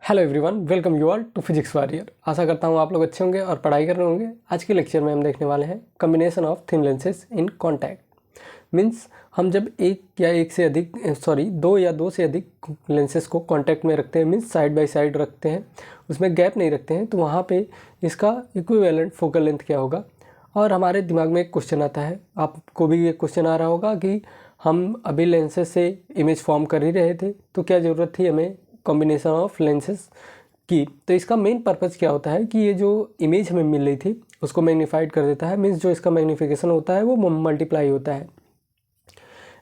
Hello everyone, welcome you all to physics warrior. आशा करता हूँ आप लोग अच्छे होंगे और पढ़ाई कर रहे होंगे। आज के लेक्चर में हम देखने वाले हैं combination of thin lenses in contact. Means हम जब दो या दो से अधिक लेंसेज को कॉन्टैक्ट में रखते हैं, मीन्स साइड बाय साइड रखते हैं, उसमें गैप नहीं रखते हैं, तो वहाँ पे इसका इक्विवेलेंट फोकल लेंथ क्या होगा। और हमारे दिमाग में एक क्वेश्चन आता है, आपको भी ये क्वेश्चन आ रहा होगा कि हम अभी लेंसेज से इमेज फॉर्म कर ही रहे थे, तो क्या ज़रूरत थी हमें कॉम्बिनेशन ऑफ लेंसेज की। तो इसका मेन पर्पज़ क्या होता है कि ये जो इमेज हमें मिल रही थी उसको मैग्नीफाइड कर देता है, मीन्स जो इसका मैग्नीफिकेशन होता है वो मल्टीप्लाई होता है।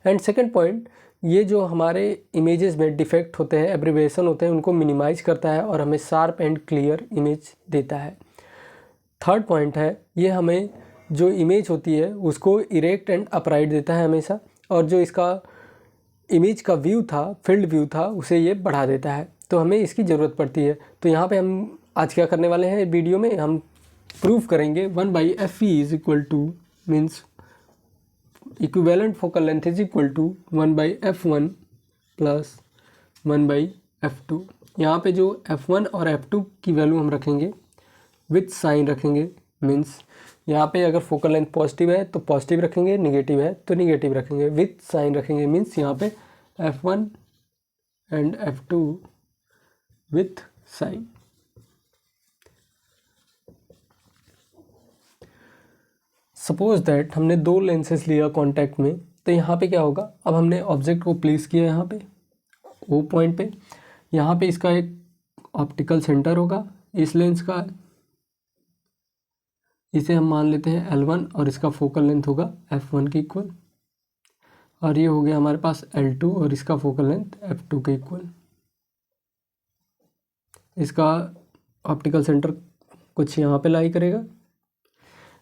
एंड सेकंड पॉइंट, ये जो हमारे इमेजेस में डिफेक्ट होते हैं, एब्रिविएशन होते हैं, उनको मिनिमाइज करता है और हमें शार्प एंड क्लियर इमेज देता है। थर्ड पॉइंट है, ये हमें जो इमेज होती है उसको इरेक्ट एंड अपराइट देता है हमेशा, और जो इसका इमेज का व्यू था, फील्ड व्यू था, उसे ये बढ़ा देता है। तो हमें इसकी ज़रूरत पड़ती है। तो यहाँ पे हम आज क्या करने वाले हैं, वीडियो में हम प्रूफ करेंगे 1/Fe is equal to, means equivalent focal length is equal to 1/F1 plus 1/F2। यहाँ पे जो F1 और F2 की वैल्यू हम रखेंगे विथ साइन रखेंगे, मीन्स यहाँ पे अगर फोकल लेंथ पॉजिटिव है तो पॉजिटिव रखेंगे, निगेटिव है तो निगेटिव रखेंगे, विथ साइन रखेंगे, मीन्स यहाँ पे F1 and F2 with sign. Suppose that हमने दो लेंसेज लिया कांटेक्ट में, तो यहाँ पे क्या होगा, अब हमने ऑब्जेक्ट को प्लेस किया यहाँ पे ओ पॉइंट पे। यहाँ पे इसका एक ऑप्टिकल सेंटर होगा इस लेंस का, इसे हम मान लेते हैं L1, और इसका फोकल लेंथ होगा F1 के इक्वल। और ये हो गया हमारे पास L2 और इसका फोकल लेंथ F2 के इक्वल। इसका ऑप्टिकल सेंटर कुछ यहाँ पे लाई करेगा।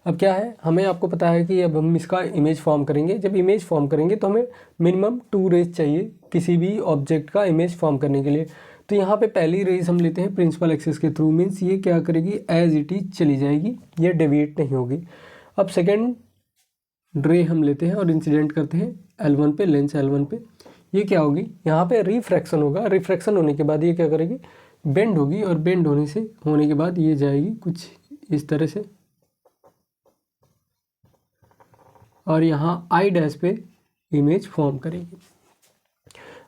अब क्या है, हमें आपको पता है कि अब हम इसका इमेज फॉर्म करेंगे। जब इमेज फॉर्म करेंगे तो हमें मिनिमम 2 रेज चाहिए किसी भी ऑब्जेक्ट का इमेज फॉर्म करने के लिए। तो यहाँ पे पहली रेज हम लेते हैं प्रिंसिपल एक्सिस के थ्रू, मीन्स ये क्या करेगी, एज इट इज चली जाएगी, ये डेविएट नहीं होगी। अब सेकेंड रे हम लेते हैं और इंसिडेंट करते हैं L1 पे, लेंस L1 पे। ये क्या होगी, यहाँ पे रिफ्रैक्शन होगा। रिफ्रैक्शन होने के बाद ये क्या करेगी, बेंड होगी, और बेंड होने के बाद ये जाएगी कुछ इस तरह से, और यहाँ आई डैश पे इमेज फॉर्म करेगी।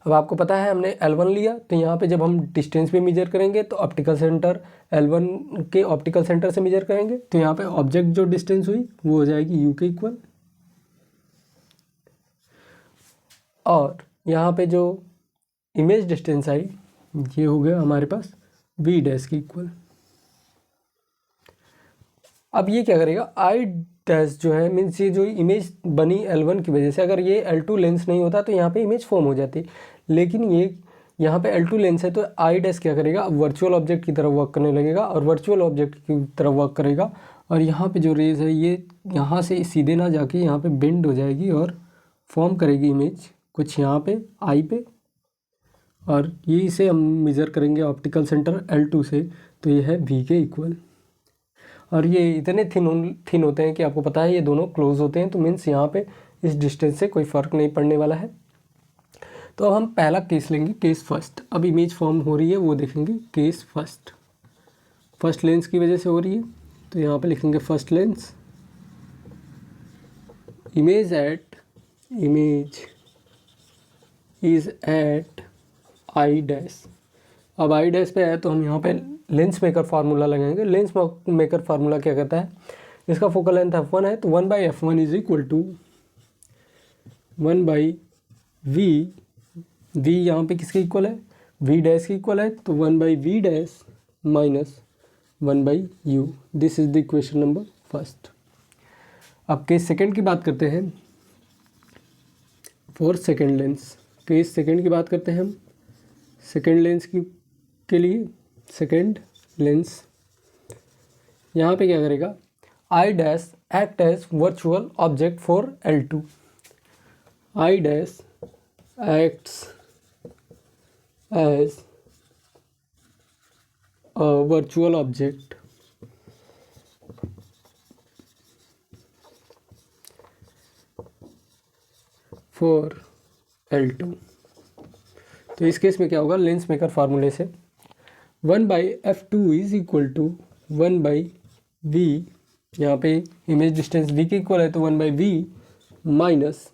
अब आपको पता है हमने L1 लिया, तो यहाँ पे जब हम डिस्टेंस पे मेजर करेंगे तो ऑप्टिकल सेंटर L1 के ऑप्टिकल सेंटर से मेजर करेंगे, तो यहाँ पे ऑब्जेक्ट जो डिस्टेंस हुई वो हो जाएगी U के इक्वल। और यहाँ पे जो इमेज डिस्टेंस आई ये हो गया हमारे पास V डैश के इक्वल। अब ये क्या करेगा, आई डैश जो है, मीन्स ये जो इमेज बनी L1 की वजह से, अगर ये L2 लेंस नहीं होता तो यहाँ पे इमेज फॉर्म हो जाती, लेकिन ये यहाँ पे L2 लेंस है, तो आई डैश क्या करेगा, वर्चुअल ऑब्जेक्ट की तरह वर्क करने लगेगा, और वर्चुअल ऑब्जेक्ट की तरह वर्क करेगा। और यहाँ पे जो रेज है ये यहाँ से सीधे ना जाके यहाँ पे बेंड हो जाएगी और फॉर्म करेगी इमेज कुछ यहाँ पे आई पे, और ये इसे हम मेज़र करेंगे ऑप्टिकल सेंटर L2 से, तो ये है V के इक्वल। और ये इतने थिन होते हैं कि आपको पता है ये दोनों क्लोज होते हैं, तो मीन्स यहाँ पे इस डिस्टेंस से कोई फ़र्क नहीं पड़ने वाला है। तो अब हम पहला केस लेंगे, केस फर्स्ट। अब इमेज फॉर्म हो रही है वो देखेंगे, केस फर्स्ट। फर्स्ट लेंस की वजह से हो रही है, तो यहाँ पे लिखेंगे first lens, image is at I dash. अब आई डैश पे है तो हम यहाँ पे लेंस मेकर फार्मूला लगाएंगे। लेंस मेकर फार्मूला क्या कहता है, इसका फोकल लेंथ F1 है, तो 1/F1 is equal to 1/V। V यहाँ पे किसके इक्वल है, V डैश के इक्वल है, तो 1/V dash minus 1/U। This is the equation number first. अब केस सेकेंड की बात करते हैं, for second lens. Case second की बात करते हैं हम सेकेंड लेंस के लिए। सेकेंड लेंस यहाँ पे क्या करेगा, I dash act as virtual object for L2। I dash acts as a virtual object for L2। तो इस केस में क्या होगा, लेंस मेकर फार्मूले से 1/f2 is equal to 1/v, यहाँ पे इमेज डिस्टेंस v के इक्वल है तो 1/v माइनस,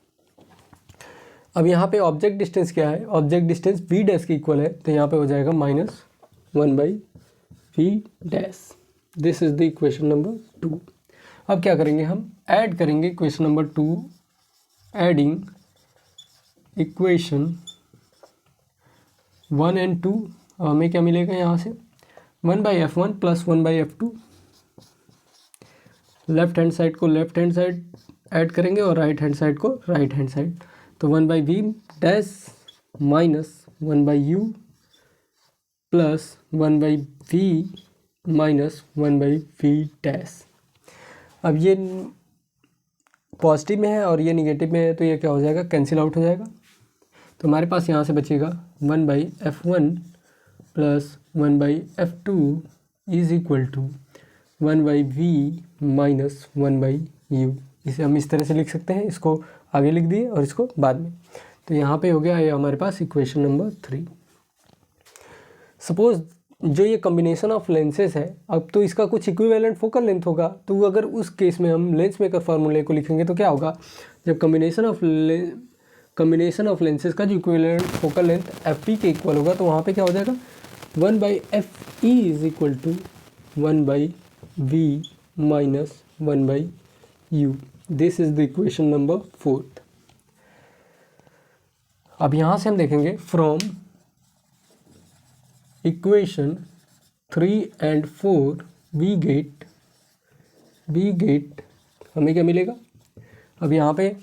अब यहाँ पे ऑब्जेक्ट डिस्टेंस क्या है, ऑब्जेक्ट डिस्टेंस v डैश के इक्वल है तो यहाँ पे हो जाएगा -1/v dash. This is the equation number 2। अब क्या करेंगे, हम ऐड करेंगे equation number 2, adding equation 1 and 2। हमें क्या मिलेगा यहाँ से 1/f1 plus 1/f2, left hand side को लेफ्ट हैंड साइड ऐड करेंगे और राइट हैंड साइड को राइट हैंड साइड, तो 1/v dash minus 1/u plus 1/v minus 1/v dash. अब ये पॉजिटिव में है और ये निगेटिव में है तो ये क्या हो जाएगा, कैंसिल आउट हो जाएगा। तो हमारे पास यहाँ से बचेगा 1/f1 plus 1/f2 is equal to 1/v minus 1/u। इसे हम इस तरह से लिख सकते हैं, इसको आगे लिख दिए और इसको बाद में। तो यहाँ पे हो गया ये हमारे पास इक्वेशन नंबर 3। सपोज जो ये कॉम्बिनेशन ऑफ लेंसेज है, अब तो इसका कुछ इक्विवेलेंट फोकल लेंथ होगा, तो अगर उस केस में हम लेंस मेकर फार्मूले को लिखेंगे तो क्या होगा, जब कॉम्बिनेशन ऑफ लेंसेज का जो इक्विवेलेंट फोकल लेंथ fp के इक्वल होगा तो वहाँ पे क्या हो जाएगा 1/fe is equal to 1/v minus 1/u। This is the equation number 4। अब यहाँ से हम देखेंगे from equation 3 and 4 we get हमें क्या मिलेगा, अब यहाँ पे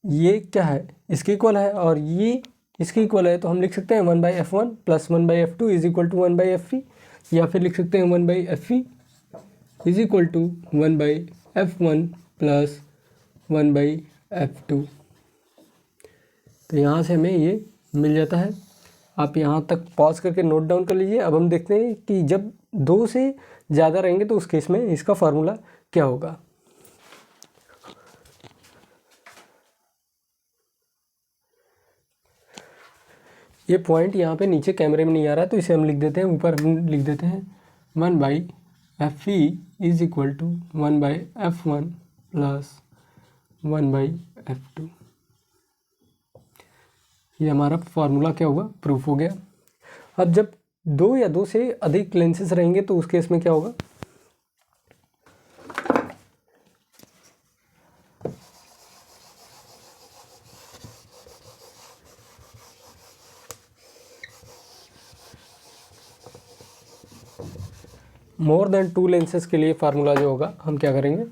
ये क्या है, इसके इक्वल है और ये इसके इक्वल है, तो हम लिख सकते हैं 1/f1 plus 1/f2 is equal to 1/fe, या फिर लिख सकते हैं 1/fe is equal to 1/f1 plus 1/f2। तो यहाँ से हमें ये मिल जाता है। आप यहाँ तक पॉज करके नोट डाउन कर लीजिए। अब हम देखते हैं कि जब 2 से ज़्यादा रहेंगे तो उस केस में इसका फार्मूला क्या होगा। ये पॉइंट यहाँ पे नीचे कैमरे में नहीं आ रहा है तो इसे हम लिख देते हैं, ऊपर हम लिख देते हैं 1/fe is equal to 1/f1 plus 1/f2। ये हमारा फार्मूला क्या हुआ, प्रूफ हो गया। अब जब 2 या 2 से अधिक लेंसेज रहेंगे तो उस केस में क्या होगा, मोर देन 2 लेंसेज के लिए फार्मूला जो होगा हम क्या करेंगे,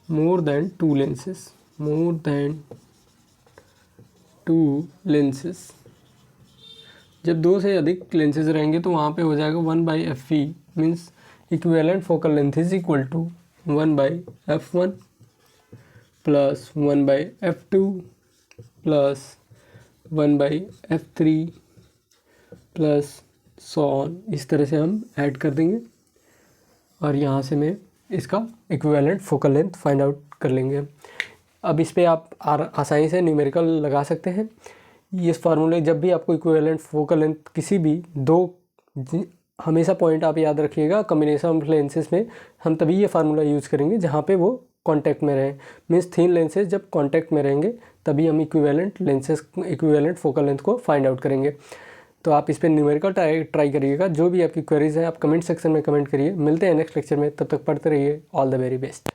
मोर देन 2 लेंसेज, जब 2 से अधिक लेंसेज रहेंगे तो वहाँ पे हो जाएगा 1/fe means equivalent focal length is equal to 1/f1 plus 1/f2 plus 1/f3 plus so on. इस तरह से हम ऐड कर देंगे और यहाँ से मैं इसका equivalent focal length find out कर लेंगे। अब इस पे आप आसानी से न्यूमेरिकल लगा सकते हैं। इस फार्मूले जब भी आपको इक्विवेलेंट फोकल लेंथ किसी भी 2, हमेशा पॉइंट आप याद रखिएगा, कॉम्बिनेशन ऑफ लेंसेज में हम तभी ये फार्मूला यूज़ करेंगे जहाँ पे वो कांटेक्ट में रहें। मीन्स थिन लेंसेज जब कांटेक्ट में रहेंगे तभी हम इक्विवेलेंट फोकल लेंथ को फाइंड आउट करेंगे। तो आप इस पर न्यूमेरिकल ट्राई करिएगा। जो भी आपकी क्वेरीज हैं आप कमेंट सेक्शन में कमेंट करिए। मिलते हैं नेक्स्ट लेक्चर में, तब तक पढ़ते रहिए। All the very best.